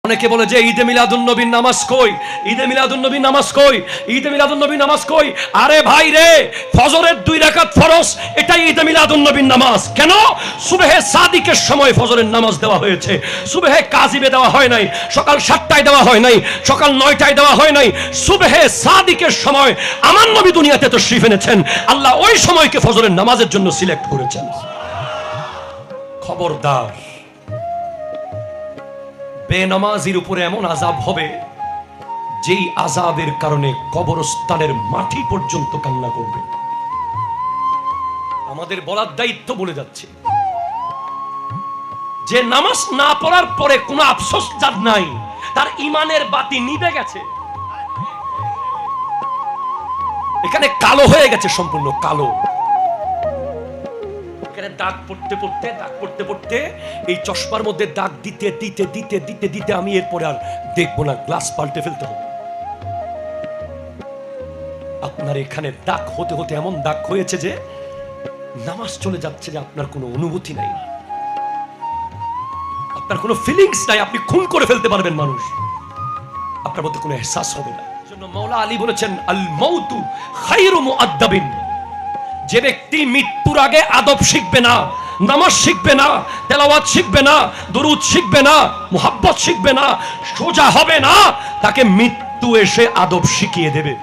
অনেকে বলে যে ঈদে মিলাদুন নবীর নামাজ কই, ঈদে মিলাদুন নবীর নামাজ কই, ঈদে মিলাদুন নবীর নামাজ কই। আরে ভাই রে, ফজরের 2 রাকাত ফরজ, এটাই ঈদে মিলাদুন নবীর নামাজ। কেন? সুবহে সাদিকের সময় ফজরের নামাজ দেওয়া হয়েছে, সুবহে কাজিবে দেওয়া হয় নাই, সকাল 7টায় দেওয়া হয় নাই, সকাল 9টায় দেওয়া হয় নাই। সুবহে সাদিকের সময় আমার নবী দুনিয়াতে তাশরীফ এনেছেন, আল্লাহ ওই সময়কে ফজরের নামাজের জন্য সিলেক্ট করেছেন। খবরদার, বেনামাজির উপরে এমন আযাব হবে যেই আযাবের কারণে কবরস্থানের মাটি পর্যন্ত কান্না করবে। আমাদের বলার দায়িত্ব বলে যাচ্ছে যে নামাজ না পড়ার পরে কোনো আফসোস যার নাই, তার ঈমানের বাতি নিভে গেছে, এখানে কালো হয়ে গেছে, সম্পূর্ণ কালো। দাগ পড়তে পড়তে দাগ পড়তে পড়তে এই চশমার মধ্যে দাগ দিতে দিতে দিতে দিতে দিতে আমি এরপরে আর দেখবো না, গ্লাস পাল্টে ফেলতে হবে। আপনার এখানে দাগ হতে হতে এমন দাগ হয়েছে যে নামাজ চলে যাচ্ছে, যে আপনার কোনো অনুভূতি নাই, আপনার কোনো ফিলিংস নাই, আপনি খুন করে ফেলতে পারবেন মানুষ, আপনার মধ্যে কোনো এহসাস হবে না। জন্য মাওলা আলী বলেছেন, আল মাউতু খায়রু মুআদ্দাবিন। যে ব্যক্তি মৃত্যুর আগে আদব শিখবে না, নামাজ শিখবে না, তেলাওয়াত শিখবে না, দুরূদ শিখবে না, মুহাব্বত শিখবে না, সোজা হবে না, তাকে মৃত্যু এসে আদব শিখিয়ে দেবে।